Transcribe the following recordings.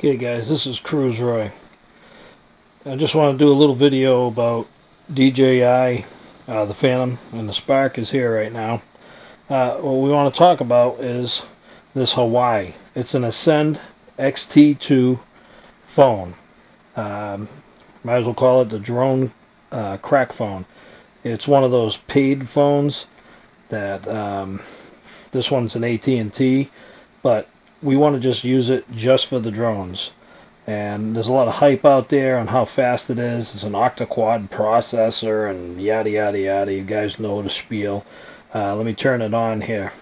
Okay guys, this is Cruise Roy. I just want to do a little video about DJI, the Phantom, and the Spark is here right now. What we want to talk about is this Huawei. It's an Ascend XT2 phone. Might as well call it the drone crack phone. It's one of those paid phones that this one's an AT&T, but we want to just use it just for the drones. And there's a lot of hype out there on how fast it is. It's an octa-quad processor and yada yada yada. You guys know the spiel. Let me turn it on here.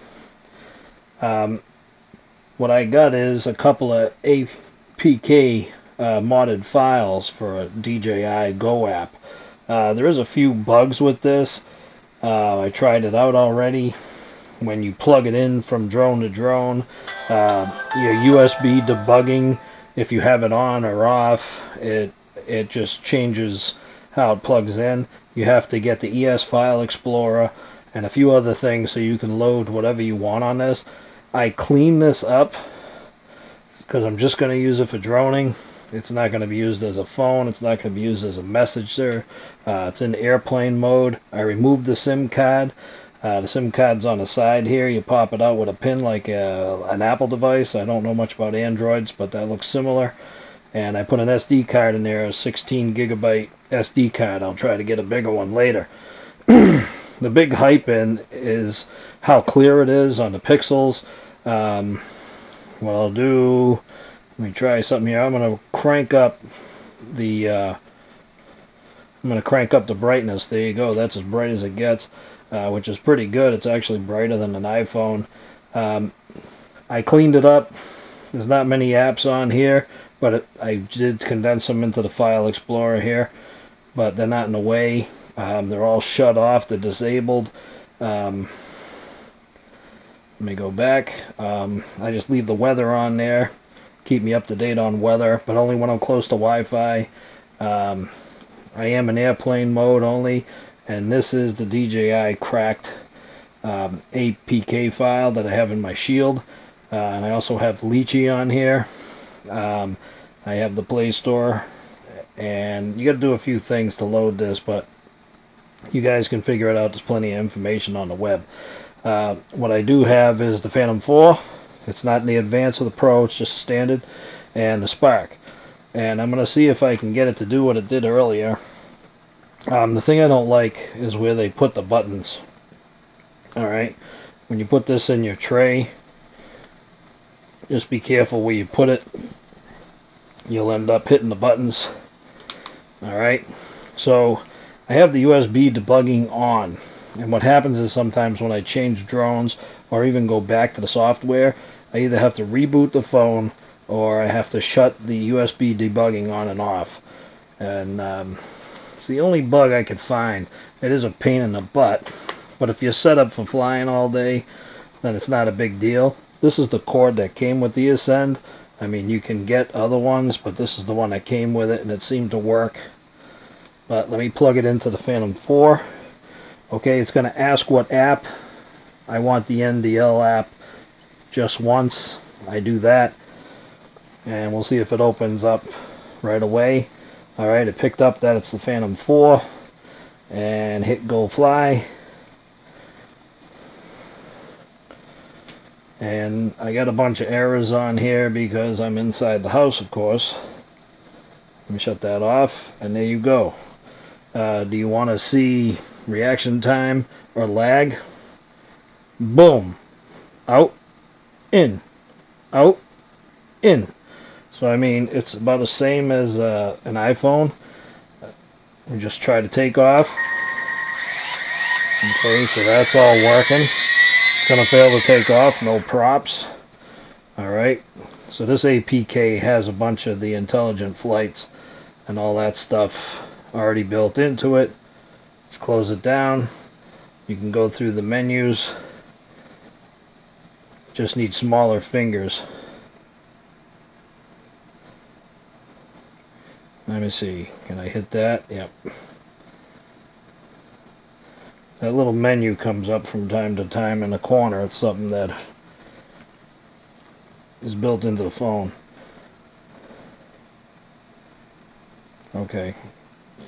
What I got is a couple of APK modded files for a DJI Go app. There is a few bugs with this. I tried it out already. When you plug it in from drone to drone, your USB debugging, if you have it on or off, it just changes how it plugs in. You have to get the ES File Explorer and a few other things so you can load whatever you want on this. I cleaned this up because I'm just going to use it for droning. It's not going to be used as a phone. It's not going to be used as a messenger. It's in airplane mode. I removed the SIM card. The SIM card's on the side here. You pop it out with a pin like an Apple device. I don't know much about Androids, but that looks similar. And I put an SD card in there, a 16 gigabyte SD card. I'll try to get a bigger one later. The big hype in is how clear it is on the pixels. What I'll do, let me try something here. I'm going to crank up the brightness. There you go. That's as bright as it gets. Which is pretty good. It's actually brighter than an iPhone. I cleaned it up. There's not many apps on here, but I did condense them into the File Explorer here, but they're not in the way. They're all shut off. They're disabled. Let me go back. I just leave the weather on there, keep me up to date on weather, but only when I'm close to Wi-Fi. I am in airplane mode only. And this is the DJI cracked APK file that I have in my Shield. And I also have Lychee on here. I have the Play Store. And you got to do a few things to load this, but you guys can figure it out. There's plenty of information on the web. What I do have is the Phantom 4. It's not in the Advanced or the Pro. It's just standard. And the Spark. And I'm going to see if I can get it to do what it did earlier. The thing I don't like is where they put the buttons. Alright, when you put this in your tray, just be careful where you put it. You'll end up hitting the buttons. Alright, so I have the USB debugging on. And what happens is sometimes when I change drones or even go back to the software, I either have to reboot the phone or I have to shut the USB debugging on and off. And it's the only bug I could find. It is a pain in the butt, but if you're set up for flying all day, then it's not a big deal. This is the cord that came with the Ascend. I mean, you can get other ones, but this is the one that came with it, and it seemed to work. But let me plug it into the Phantom 4. Okay, it's going to ask what app. I want the NDL app just once. I do that, and we'll see if it opens up right away. Alright, it picked up that it's the Phantom 4 and hit go fly. And I got a bunch of errors on here because I'm inside the house, of course. Let me shut that off, and there you go. Do you want to see reaction time or lag? Boom. Out, in, out, in. So I mean, it's about the same as an iPhone. We just try to take off. Okay, so that's all working. It's going to fail to take off, no props. Alright, so this APK has a bunch of the intelligent flights and all that stuff already built into it. Let's close it down. You can go through the menus. Just need smaller fingers. Let me see, can I hit that? Yep. That little menu comes up from time to time in the corner. It's something that is built into the phone. Okay,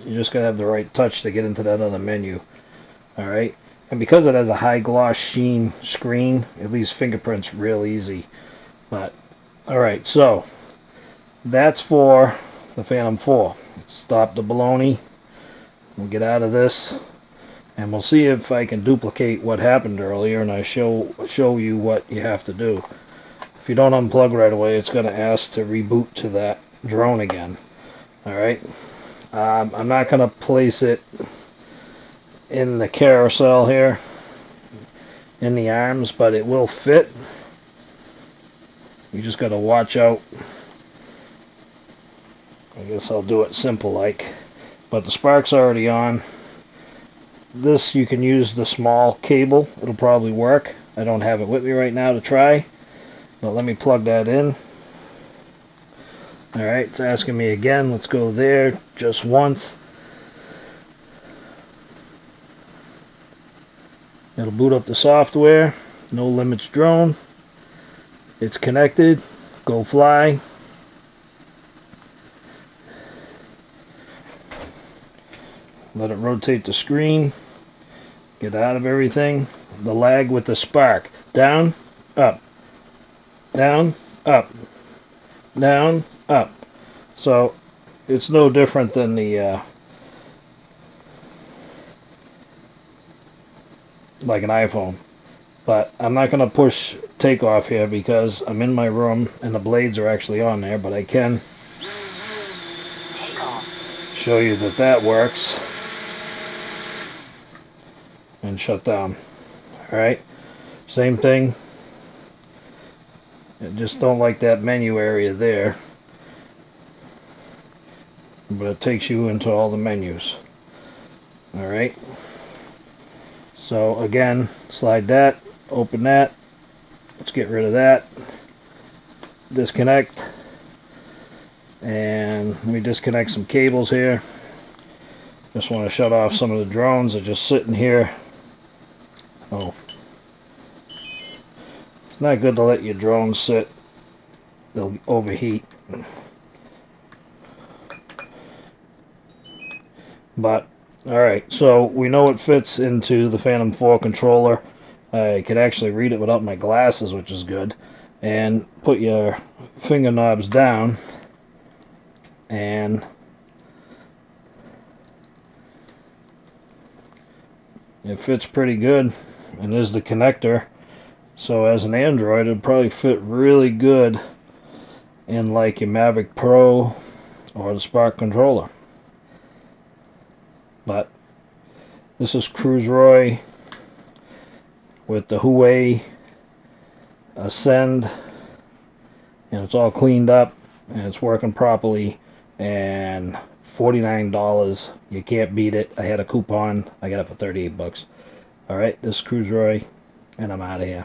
you just gotta have the right touch to get into that other menu. Alright, and because it has a high gloss sheen screen, it leaves fingerprints real easy. But alright, so that's for the Phantom 4. Stop the baloney. We'll get out of this, and we'll see if I can duplicate what happened earlier, and I show you what you have to do. If you don't unplug right away, it's going to ask to reboot to that drone again. Alright, I'm not going to place it in the carousel here, in the arms, but it will fit. You just got to watch out. I guess I'll do it simple like. But the spark's already on. This, you can use the small cable. It'll probably work. I don't have it with me right now to try. But let me plug that in. Alright, it's asking me again. Let's go there just once. It'll boot up the software. No limits drone. It's connected. Go fly. Let it rotate the screen. Get out of everything. The lag with the spark. Down, up. Down, up. Down, up. So it's no different than the like an iPhone. But I'm not going to push takeoff here because I'm in my room and the blades are actually on there, but I can show you that that works. And shut down. Alright, same thing. I just don't like that menu area there, but it takes you into all the menus. Alright, so again, slide that, open that, let's get rid of that, disconnect, and let me disconnect some cables here. Just want to shut off some of the drones that are just sitting here. Oh, it's not good to let your drones sit. They'll overheat. But, alright, so we know it fits into the Phantom 4 controller. I could actually read it without my glasses, which is good. And put your finger knobs down, and it fits pretty good. And there's the connector. So as an Android, it'd probably fit really good in like your Mavic Pro or the Spark controller. But this is Cruiseroy with the Huawei Ascend, and it's all cleaned up and it's working properly, and $49. You can't beat it. I had a coupon. I got it for 38 bucks. Alright, this is Cruiseroy, and I'm out of here.